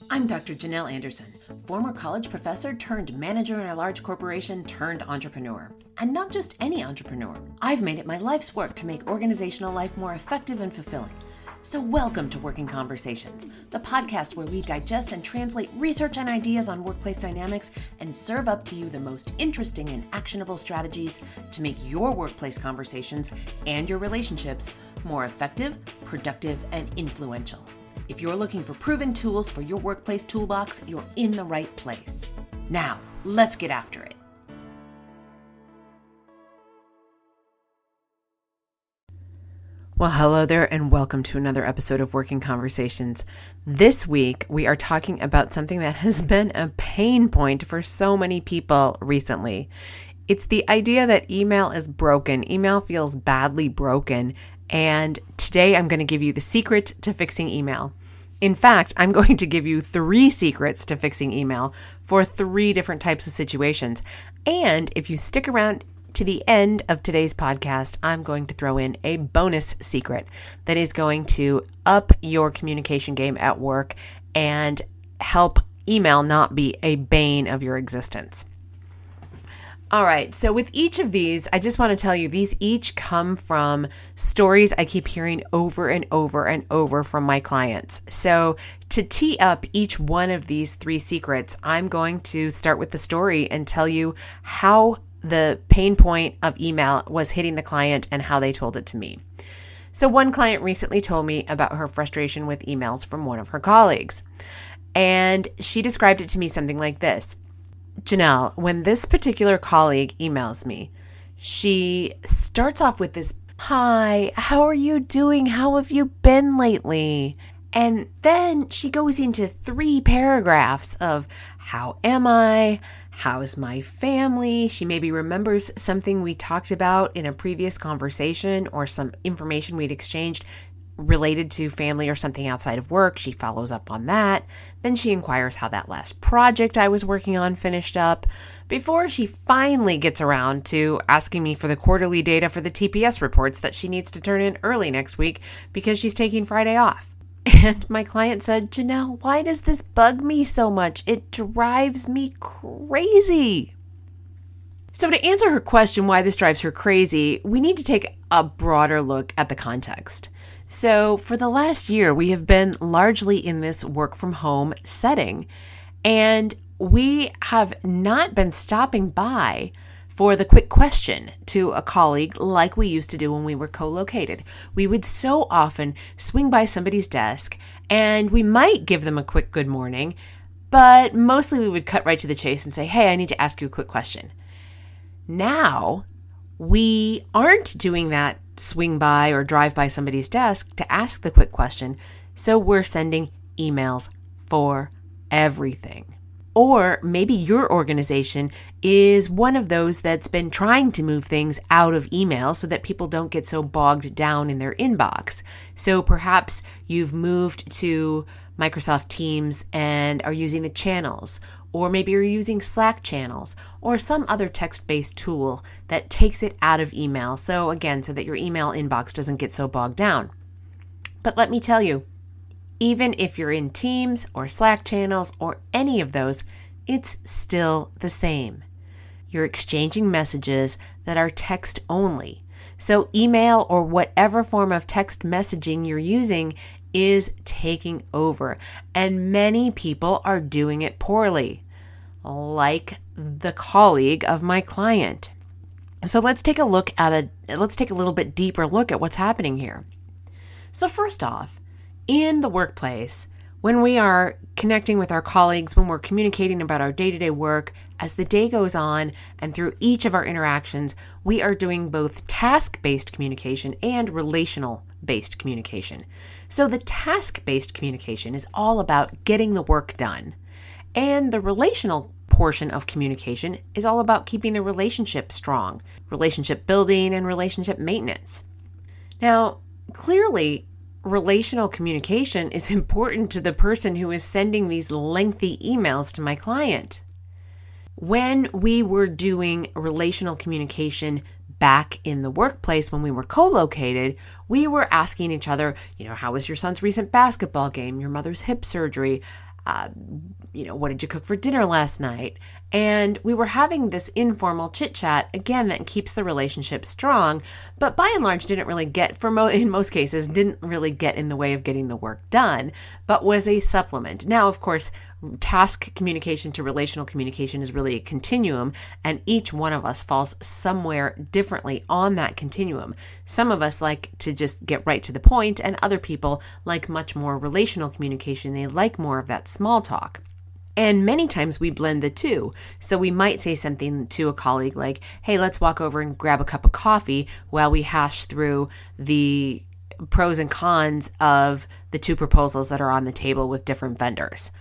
I'm Dr. Janelle Anderson, former college professor turned manager in a large corporation turned entrepreneur. And not just any entrepreneur. I've made it my life's work to make organizational life more effective and fulfilling. So welcome to Working Conversations, the podcast where we digest and translate research and ideas on workplace dynamics and serve up to you the most interesting and actionable strategies to make your workplace conversations and your relationships more effective, productive, and influential. If you're looking for proven tools for your workplace toolbox, you're in the right place. Now, let's get after it. Well, hello there, and welcome to another episode of Working Conversations. This week, we are talking about something that has been a pain point for so many people recently. It's the idea that email is broken. Email feels badly broken. And today I'm going to give you the secret to fixing email. In fact, I'm going to give you 3 secrets to fixing email for 3 different types of situations. And if you stick around to the end of today's podcast, I'm going to throw in a bonus secret that is going to up your communication game at work and help email not be a bane of your existence. All right, so with each of these, I just want to tell you, these each come from stories I keep hearing over and over and over from my clients. So to tee up each one of these 3 secrets, I'm going to start with the story and tell you how the pain point of email was hitting the client and how they told it to me. So one client recently told me about her frustration with emails from one of her colleagues. And she described it to me something like this. Janelle, when this particular colleague emails me, she starts off with this, "Hi, how are you doing? How have you been lately?" And then she goes into 3 paragraphs of, "How am I? How's my family?" She maybe remembers something we talked about in a previous conversation or some information we'd exchanged related to family or something outside of work. She follows up on that. Then she inquires how that last project I was working on finished up before she finally gets around to asking me for the quarterly data for the TPS reports that she needs to turn in early next week because she's taking Friday off. And my client said, "Janelle, why does this bug me so much? It drives me crazy." So to answer her question, why this drives her crazy, we need to take a broader look at the context. So for the last year, we have been largely in this work from home setting, and we have not been stopping by for the quick question to a colleague like we used to do when we were co-located. We would so often swing by somebody's desk and we might give them a quick good morning, but mostly we would cut right to the chase and say, "Hey, I need to ask you a quick question." Now, we aren't doing that swing by or drive by somebody's desk to ask the quick question, so we're sending emails for everything. Or maybe your organization is one of those that's been trying to move things out of email so that people don't get so bogged down in their inbox. So perhaps you've moved to Microsoft Teams and are using the channels, or maybe you're using Slack channels or some other text-based tool that takes it out of email. So again, so that your email inbox doesn't get so bogged down. But let me tell you, even if you're in Teams or Slack channels or any of those, it's still the same. You're exchanging messages that are text only. So email or whatever form of text messaging you're using is taking over, and many people are doing it poorly, like the colleague of my client. So let's take a little bit deeper look at what's happening here. So first off, in the workplace, when we are connecting with our colleagues, when we're communicating about our day-to-day work, as the day goes on and through each of our interactions, we are doing both task-based communication and relational-based communication. So the task-based communication is all about getting the work done. And the relational portion of communication is all about keeping the relationship strong, relationship building and relationship maintenance. Now, clearly, relational communication is important to the person who is sending these lengthy emails to my client. When we were doing relational communication back in the workplace when we were co-located, we were asking each other, how was your son's recent basketball game, your mother's hip surgery? uh, what did you cook for dinner last night? And we were having this informal chit chat, again, that keeps the relationship strong, but by and large didn't really get, in most cases, didn't really get in the way of getting the work done, but was a supplement. Now, of course, task communication to relational communication is really a continuum, and each one of us falls somewhere differently on that continuum. Some of us like to just get right to the point, and other people like much more relational communication. They like more of that small talk. And many times we blend the two. So we might say something to a colleague like, hey, let's walk over and grab a cup of coffee while we hash through the pros and cons of the two proposals that are on the table with different vendors.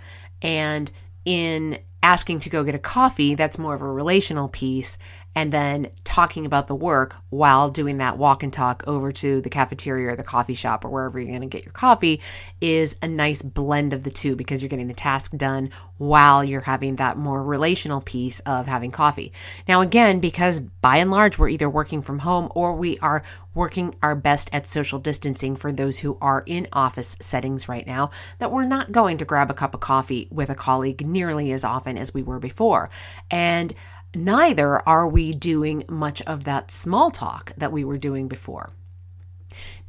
And in asking to go get a coffee, that's more of a relational piece. And then talking about the work while doing that walk and talk over to the cafeteria or the coffee shop or wherever you're going to get your coffee is a nice blend of the two, because you're getting the task done while you're having that more relational piece of having coffee. Now, again, because by and large, we're either working from home or we are working our best at social distancing for those who are in office settings right now, that we're not going to grab a cup of coffee with a colleague nearly as often as we were before. And neither are we doing much of that small talk that we were doing before.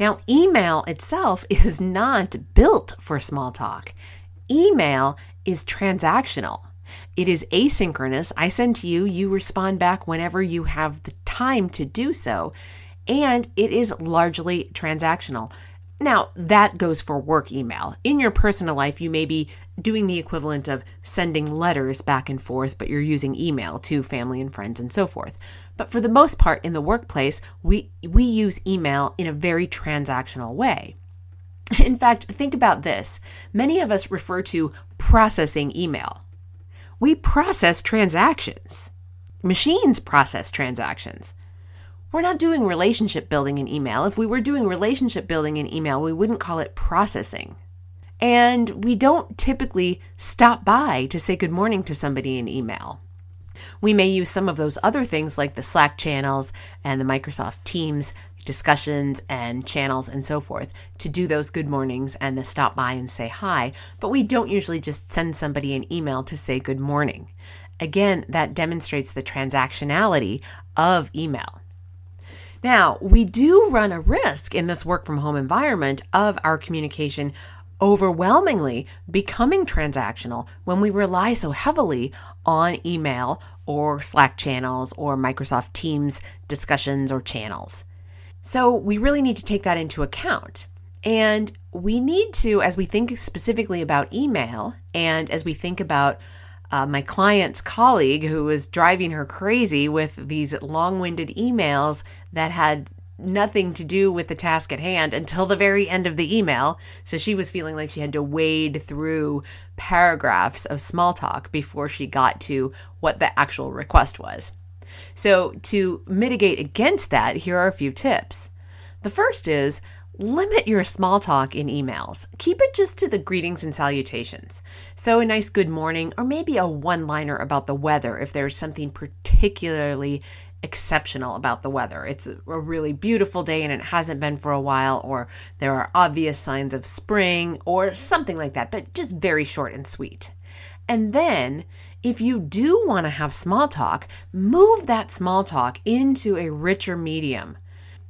Now, email itself is not built for small talk. Email is transactional. It is asynchronous. I send to you, you respond back whenever you have the time to do so, and it is largely transactional. Now, that goes for work email. In your personal life, you may be doing the equivalent of sending letters back and forth, but you're using email to family and friends and so forth. But for the most part, in the workplace, we use email in a very transactional way. In fact, think about this. Many of us refer to processing email. We process transactions. Machines process transactions. We're not doing relationship building in email. If we were doing relationship building in email, we wouldn't call it processing. And we don't typically stop by to say good morning to somebody in email. We may use some of those other things like the Slack channels and the Microsoft Teams discussions and channels and so forth to do those good mornings and the stop by and say hi, but we don't usually just send somebody an email to say good morning. Again, that demonstrates the transactionality of email. Now, we do run a risk in this work from home environment of our communication overwhelmingly becoming transactional when we rely so heavily on email or Slack channels or Microsoft Teams discussions or channels. So we really need to take that into account. And we need to, as we think specifically about email and as we think about my client's colleague who was driving her crazy with these long-winded emails that had nothing to do with the task at hand until the very end of the email. So she was feeling like she had to wade through paragraphs of small talk before she got to what the actual request was. So to mitigate against that, here are a few tips. The first is limit your small talk in emails. Keep it just to the greetings and salutations. So a nice good morning, or maybe a one-liner about the weather if there's something particularly exceptional about the weather. It's a really beautiful day and it hasn't been for a while, or there are obvious signs of spring or something like that, but just very short and sweet. And then if you do want to have small talk, move that small talk into a richer medium.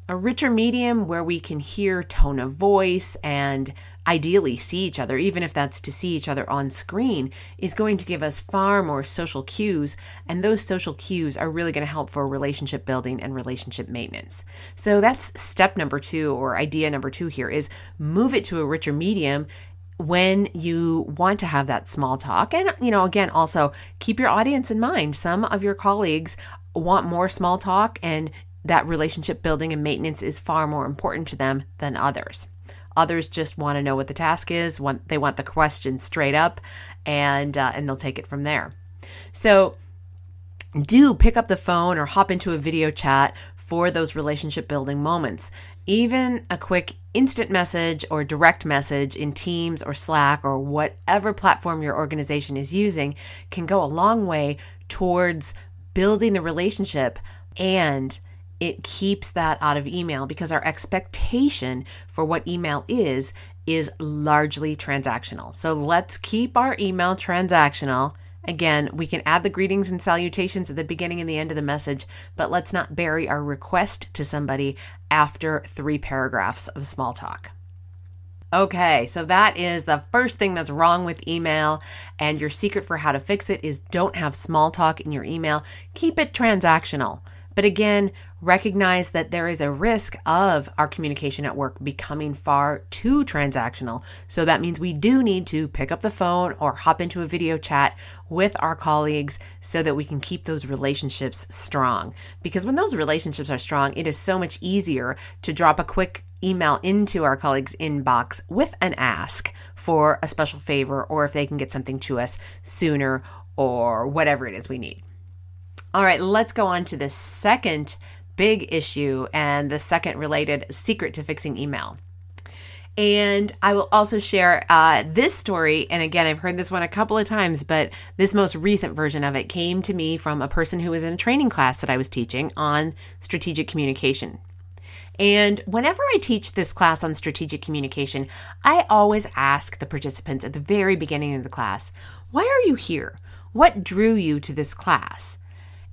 A richer medium where we can hear tone of voice and ideally see each other, even if that's to see each other on screen, is going to give us far more social cues. And those social cues are really going to help for relationship building and relationship maintenance. So that's step number 2, or idea number 2 here, is move it to a richer medium when you want to have that small talk. And, again, also keep your audience in mind. Some of your colleagues want more small talk, and that relationship building and maintenance is far more important to them than others. Others just want to know what the task is. They want the question straight up, and they'll take it from there. So do pick up the phone or hop into a video chat for those relationship building moments. Even a quick instant message or direct message in Teams or Slack or whatever platform your organization is using can go a long way towards building the relationship, and it keeps that out of email, because our expectation for what email is is largely transactional. So let's keep our email transactional. Again, we can add the greetings and salutations at the beginning and the end of the message, but let's not bury our request to somebody after 3 paragraphs of small talk. Okay, so that is the first thing that's wrong with email, and your secret for how to fix it is don't have small talk in your email. Keep it transactional. But again, recognize that there is a risk of our communication at work becoming far too transactional. So that means we do need to pick up the phone or hop into a video chat with our colleagues so that we can keep those relationships strong. Because when those relationships are strong, it is so much easier to drop a quick email into our colleagues' inbox with an ask for a special favor, or if they can get something to us sooner, or whatever it is we need. All right, let's go on to the second big issue and the second related secret to fixing email. And I will also share this story. And again, I've heard this one a couple of times, but this most recent version of it came to me from a person who was in a training class that I was teaching on strategic communication. And whenever I teach this class on strategic communication, I always ask the participants at the very beginning of the class, why are you here? What drew you to this class?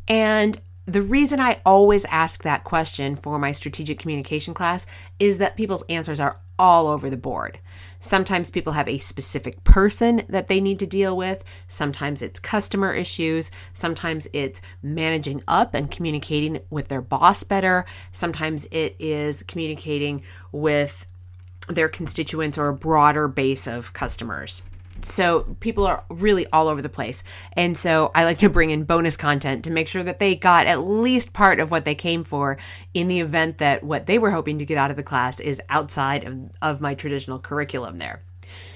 And the reason I always ask that question for my strategic communication class is that people's answers are all over the board. Sometimes people have a specific person that they need to deal with. Sometimes it's customer issues. Sometimes it's managing up and communicating with their boss better. Sometimes it is communicating with their constituents or a broader base of customers. So people are really all over the place. And so I like to bring in bonus content to make sure that they got at least part of what they came for in the event that what they were hoping to get out of the class is outside of my traditional curriculum there.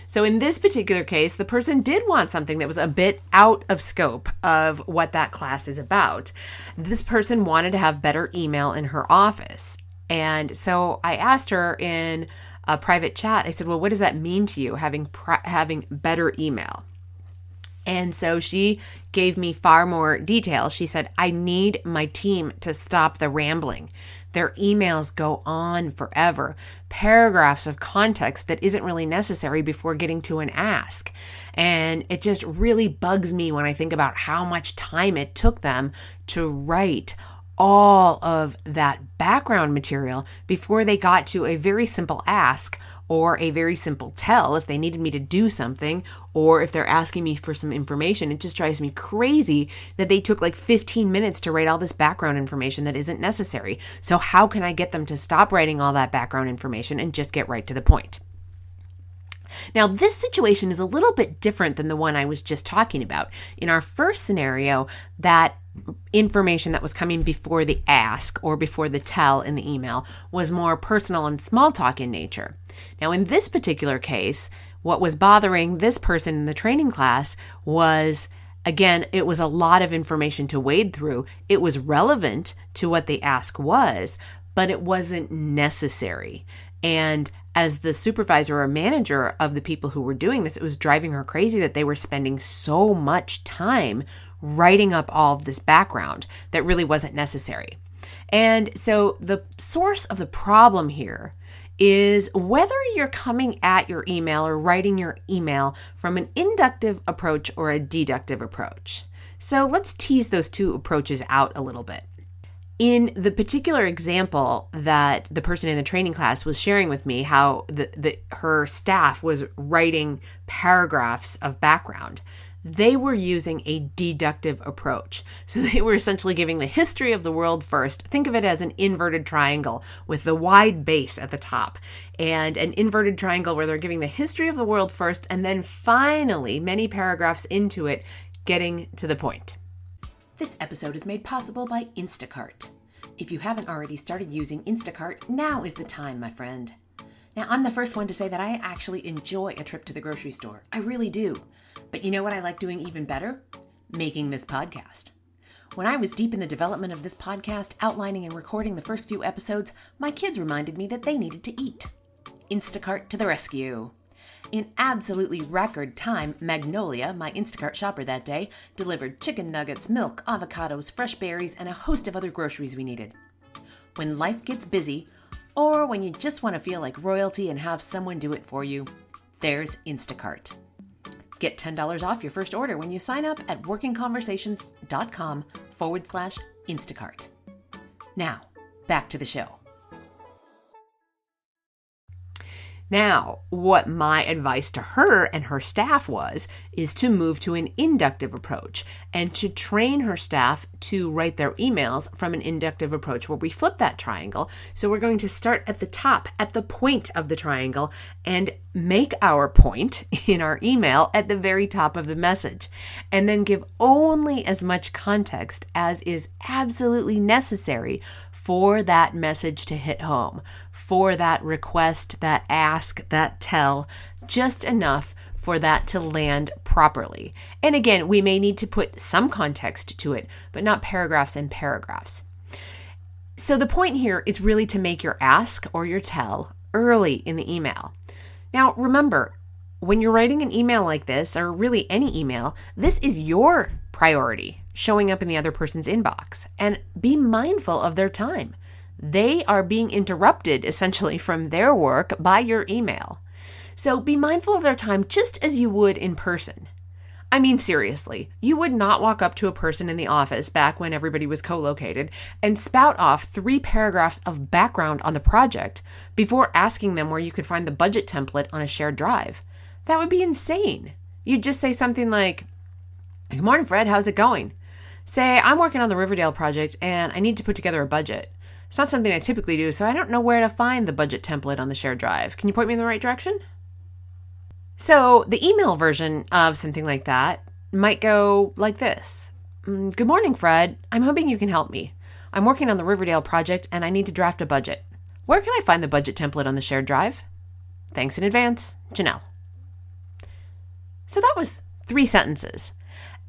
So in this particular case, the person did want something that was a bit out of scope of what that class is about. This person wanted to have better email in her office. And so I asked her in a private chat, I said, well, what does that mean to you, having better email? And so she gave me far more detail. She said, I need my team to stop the rambling. Their emails go on forever, paragraphs of context that isn't really necessary before getting to an ask. And it just really bugs me when I think about how much time it took them to write all of that background material before they got to a very simple ask or a very simple tell if they needed me to do something, or if they're asking me for some information. It just drives me crazy that they took like 15 minutes to write all this background information that isn't necessary. So how can I get them to stop writing all that background information and just get right to the point? Now, this situation is a little bit different than the one I was just talking about. In our first scenario, that information that was coming before the ask or before the tell in the email was more personal and small talk in nature. Now, in this particular case, what was bothering this person in the training class was, again, it was a lot of information to wade through. It was relevant to what the ask was, but it wasn't necessary. And as the supervisor or manager of the people who were doing this, it was driving her crazy that they were spending so much time writing up all of this background that really wasn't necessary. And so the source of the problem here is whether you're coming at your email or writing your email from an inductive approach or a deductive approach. So let's tease those two approaches out a little bit. In the particular example that the person in the training class was sharing with me, how her staff was writing paragraphs of background, they were using a deductive approach. So they were essentially giving the history of the world first. Think of it as an inverted triangle with the wide base at the top, and an inverted triangle where they're giving the history of the world first, and then finally, many paragraphs into it, getting to the point. This episode is made possible by Instacart. If you haven't already started using Instacart, now is the time, my friend. Now, I'm the first one to say that I actually enjoy a trip to the grocery store. I really do. But you know what I like doing even better? Making this podcast. When I was deep in the development of this podcast, outlining and recording the first few episodes, my kids reminded me that they needed to eat. Instacart to the rescue. In absolutely record time, Magnolia, my Instacart shopper that day, delivered chicken nuggets, milk, avocados, fresh berries, and a host of other groceries we needed. When life gets busy, Or when you just want to feel like royalty and have someone do it for you, there's Instacart. Get $10 off your first order when you sign up at workingconversations.com/Instacart. Now, back to the show. Now, what my advice to her and her staff is to move to an inductive approach and to train her staff to write their emails from an inductive approach where we flip that triangle. So we're going to start at the top, at the point of the triangle, and make our point in our email at the very top of the message, and then give only as much context as is absolutely necessary for that message to hit home, for that request, that ask, that tell, just enough for that to land properly. And again, we may need to put some context to it, but not paragraphs and paragraphs. So the point here is really to make your ask or your tell early in the email. Now, remember, when you're writing an email like this, or really any email, this is your priority showing up in the other person's inbox. And be mindful of their time. They are being interrupted essentially from their work by your email. So be mindful of their time just as you would in person. I mean, seriously, you would not walk up to a person in the office back when everybody was co-located and spout off 3 paragraphs of background on the project before asking them where you could find the budget template on a shared drive. That would be insane. You'd just say something like, "Good morning, Fred. How's it going?" Say, "I'm working on the Riverdale project and I need to put together a budget. It's not something I typically do, so I don't know where to find the budget template on the shared drive. Can you point me in the right direction?" So the email version of something like that might go like this. "Good morning, Fred. I'm hoping you can help me. I'm working on the Riverdale project and I need to draft a budget. Where can I find the budget template on the shared drive? Thanks in advance, Janelle." So that was 3 sentences.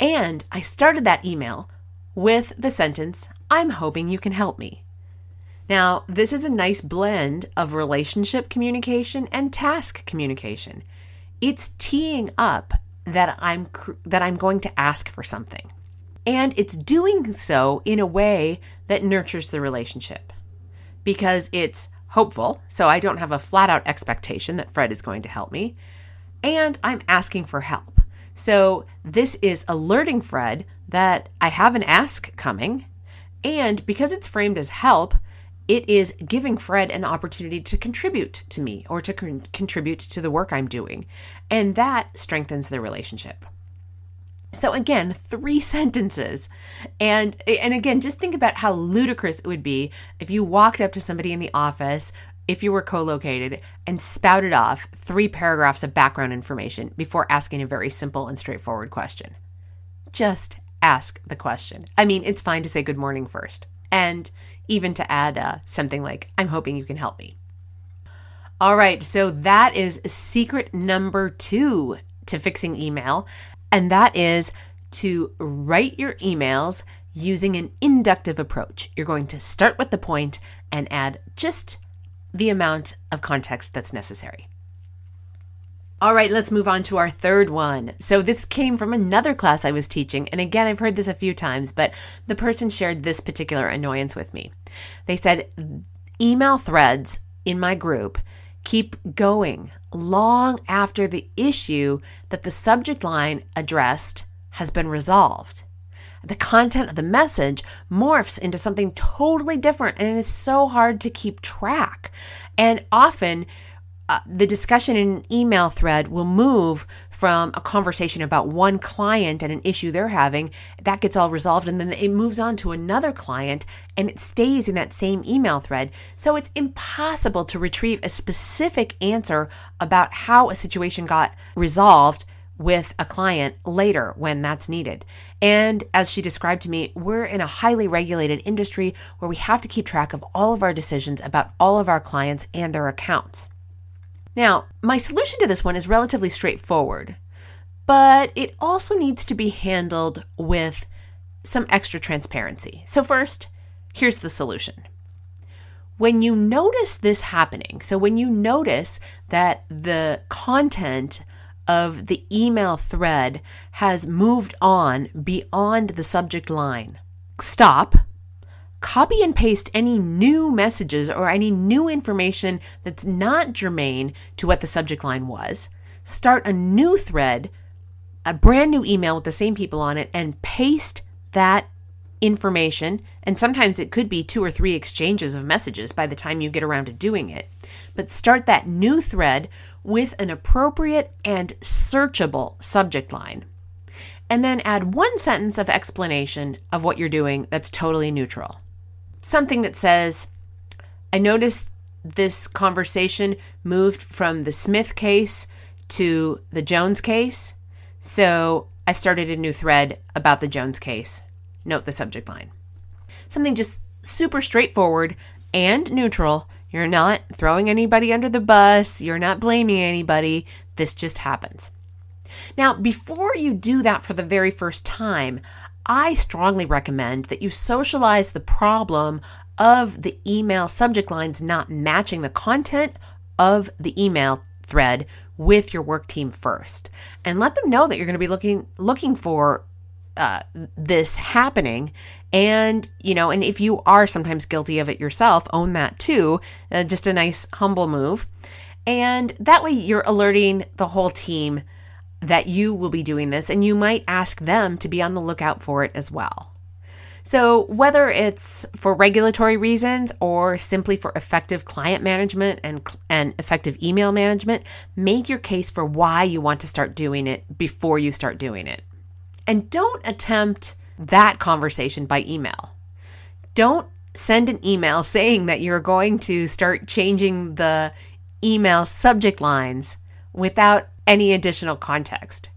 And I started that email with the sentence, "I'm hoping you can help me." Now, this is a nice blend of relationship communication and task communication. It's teeing up that I'm going to ask for something. And it's doing so in a way that nurtures the relationship because it's hopeful. So I don't have a flat out expectation that Fred is going to help me. And I'm asking for help. So this is alerting Fred that I have an ask coming. And because it's framed as help, it is giving Fred an opportunity to contribute to me or to contribute to the work I'm doing. And that strengthens the relationship. So again, 3 sentences. And again, just think about how ludicrous it would be if you walked up to somebody in the office, if you were co-located, and spouted off 3 paragraphs of background information before asking a very simple and straightforward question. Just ask the question. I mean, it's fine to say good morning first. And even to add something like, "I'm hoping you can help me." All right, so that is secret number 2 to fixing email. And that is to write your emails using an inductive approach. You're going to start with the point and add just the amount of context that's necessary. All right, let's move on to our third one. So this came from another class I was teaching. And again, I've heard this a few times, but the person shared this particular annoyance with me. They said, "Email threads in my group keep going long after the issue that the subject line addressed has been resolved. The content of the message morphs into something totally different, and it is so hard to keep track. And often, the discussion in an email thread will move from a conversation about one client and an issue they're having. That gets all resolved, and then it moves on to another client, and it stays in that same email thread. So it's impossible to retrieve a specific answer about how a situation got resolved with a client later when that's needed. And as she described to me, we're in a highly regulated industry where we have to keep track of all of our decisions about all of our clients and their accounts." Now, my solution to this one is relatively straightforward, but it also needs to be handled with some extra transparency. So first, here's the solution. When you notice this happening, so when you notice that the content of the email thread has moved on beyond the subject line, stop, copy and paste any new messages or any new information that's not germane to what the subject line was. Start a new thread, a brand new email with the same people on it, and paste that information. And sometimes it could be 2 or 3 exchanges of messages by the time you get around to doing it. But start that new thread with an appropriate and searchable subject line. And then add 1 sentence of explanation of what you're doing that's totally neutral. Something that says, I noticed this conversation moved from the Smith case to the Jones case, so I started a new thread about the Jones case. Note the subject line. Something just super straightforward and neutral. You're not throwing anybody under the bus. You're not blaming anybody. This just happens. Now, before you do that for the very first time, I strongly recommend that you socialize the problem of the email subject lines not matching the content of the email thread with your work team first, and let them know that you're going to be looking for this happening. And, and if you are sometimes guilty of it yourself, own that too. Just a nice, humble move. And that way you're alerting the whole team that you will be doing this, and you might ask them to be on the lookout for it as well. So whether it's for regulatory reasons or simply for effective client management and effective email management, make your case for why you want to start doing it before you start doing it. And don't attempt that conversation by email. Don't send an email saying that you're going to start changing the email subject lines without any additional context.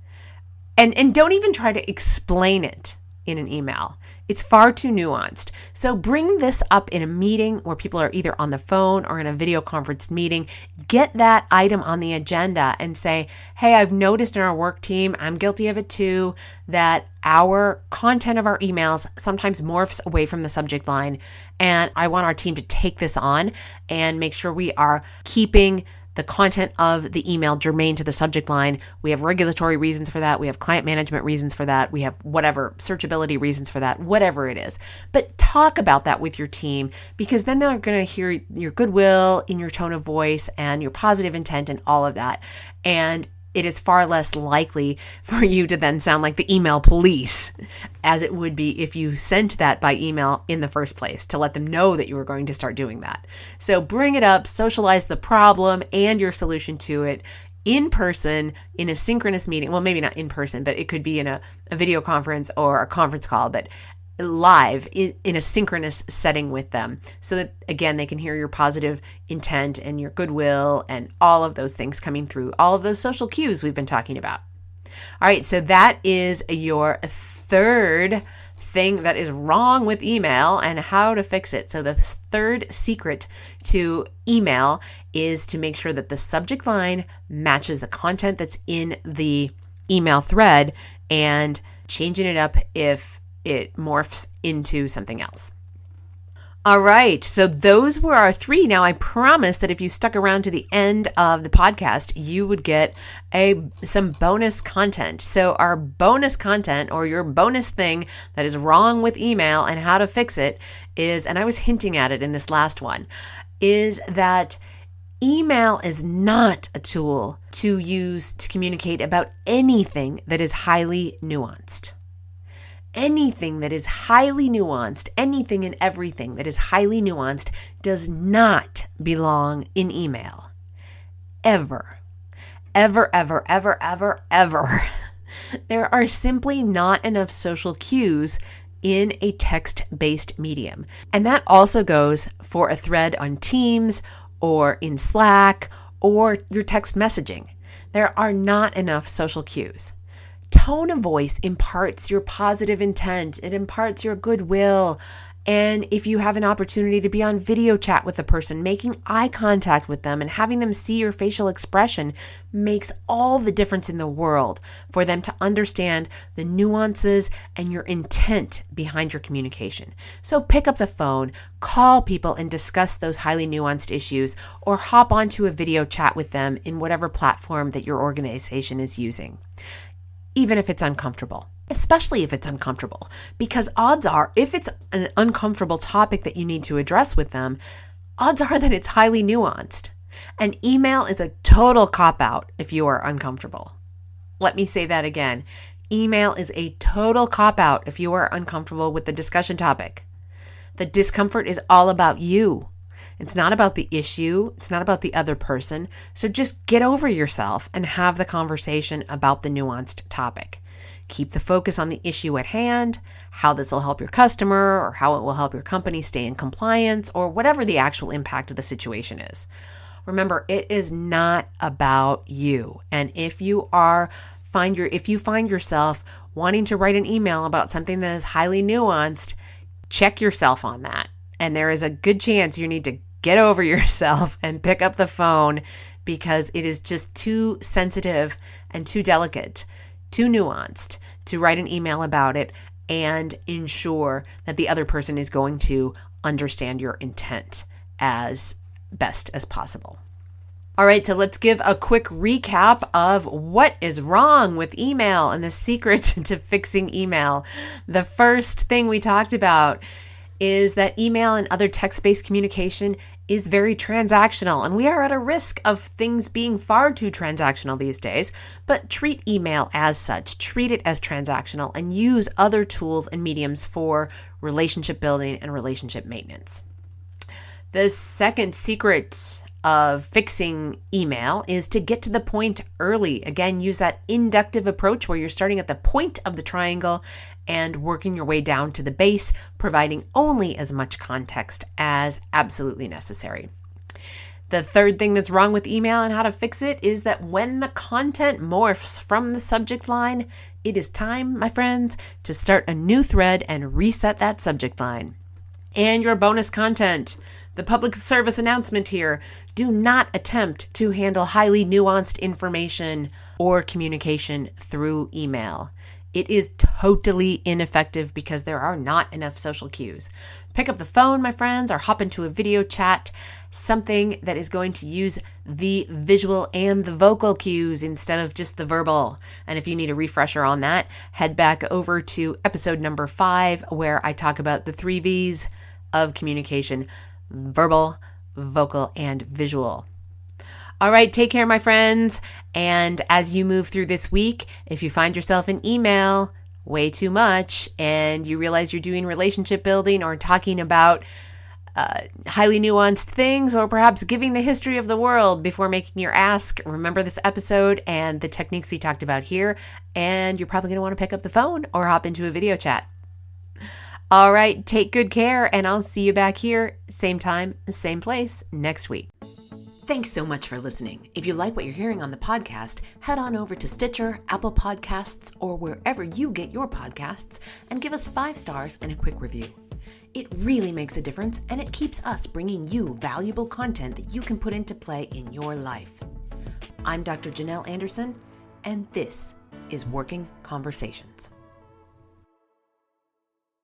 And don't even try to explain it in an email. It's far too nuanced. So bring this up in a meeting where people are either on the phone or in a video conference meeting. Get that item on the agenda and say, hey, I've noticed in our work team, I'm guilty of it too, that our content of our emails sometimes morphs away from the subject line. And I want our team to take this on and make sure we are keeping the content of the email germane to the subject line. We have regulatory reasons for that. We have client management reasons for that. We have whatever, searchability reasons for that, whatever it is. But talk about that with your team, because then they're going to hear your goodwill in your tone of voice and your positive intent and all of that. And it is far less likely for you to then sound like the email police as it would be if you sent that by email in the first place to let them know that you were going to start doing that. So bring it up, socialize the problem and your solution to it in person in a synchronous meeting. Well, maybe not in person, but it could be in a video conference or a conference call, but live in a synchronous setting with them so that, again, they can hear your positive intent and your goodwill and all of those things coming through, all of those social cues we've been talking about. All right, so that is your third thing that is wrong with email and how to fix it. So the third secret to email is to make sure that the subject line matches the content that's in the email thread and changing it up if it morphs into something else. All right, so those were our 3. Now, I promise that if you stuck around to the end of the podcast, you would get some bonus content. So our bonus content, or your bonus thing that is wrong with email and how to fix it is, and I was hinting at it in this last one, is that email is not a tool to use to communicate about anything that is highly nuanced. Anything that is highly nuanced, anything and everything that is highly nuanced does not belong in email. Ever. Ever, ever, ever, ever, ever. There are simply not enough social cues in a text-based medium. And that also goes for a thread on Teams or in Slack or your text messaging. There are not enough social cues. Tone of voice imparts your positive intent. It imparts your goodwill. And if you have an opportunity to be on video chat with a person, making eye contact with them and having them see your facial expression makes all the difference in the world for them to understand the nuances and your intent behind your communication. So pick up the phone, call people and discuss those highly nuanced issues, or hop onto a video chat with them in whatever platform that your organization is using, even if it's uncomfortable. especially if it's uncomfortable, because odds are, if it's an uncomfortable topic that you need to address with them, odds are that it's highly nuanced. An email is a total cop-out if you are uncomfortable. Let me say that again. Email is a total cop-out if you are uncomfortable with the discussion topic. The discomfort is all about you. It's not about the issue. It's not about the other person. So just get over yourself and have the conversation about the nuanced topic. Keep the focus on the issue at hand, how this will help your customer or how it will help your company stay in compliance or whatever the actual impact of the situation is. Remember, it is not about you. And if you find yourself wanting to write an email about something that is highly nuanced, check yourself on that. And there is a good chance you need to get over yourself and pick up the phone because it is just too sensitive and too delicate, too nuanced to write an email about it and ensure that the other person is going to understand your intent as best as possible. All right, so let's give a quick recap of what is wrong with email and the secrets to fixing email. The first thing we talked about is that email and other text-based communication is very transactional, and we are at a risk of things being far too transactional these days, but treat email as such, treat it as transactional, and use other tools and mediums for relationship building and relationship maintenance. The second secret of fixing email is to get to the point early. Again, use that inductive approach where you're starting at the point of the triangle and working your way down to the base, providing only as much context as absolutely necessary. The third thing that's wrong with email and how to fix it is that when the content morphs from the subject line, it is time, my friends, to start a new thread and reset that subject line. And your bonus content. The public service announcement here, do not attempt to handle highly nuanced information or communication through email. It is totally ineffective because there are not enough social cues. Pick up the phone, my friends, or hop into a video chat, something that is going to use the visual and the vocal cues instead of just the verbal. And if you need a refresher on that, head back over to episode number 5, where I talk about the 3 V's of communication: verbal, vocal, and visual. All right, take care, my friends. And as you move through this week, if you find yourself in email way too much and you realize you're doing relationship building or talking about highly nuanced things, or perhaps giving the history of the world before making your ask, remember this episode and the techniques we talked about here, and you're probably going to want to pick up the phone or hop into a video chat. All right, take good care, and I'll see you back here, same time, same place, next week. Thanks so much for listening. If you like what you're hearing on the podcast, head on over to Stitcher, Apple Podcasts, or wherever you get your podcasts, and give us 5 stars and a quick review. It really makes a difference, and it keeps us bringing you valuable content that you can put into play in your life. I'm Dr. Janelle Anderson, and this is Working Conversations.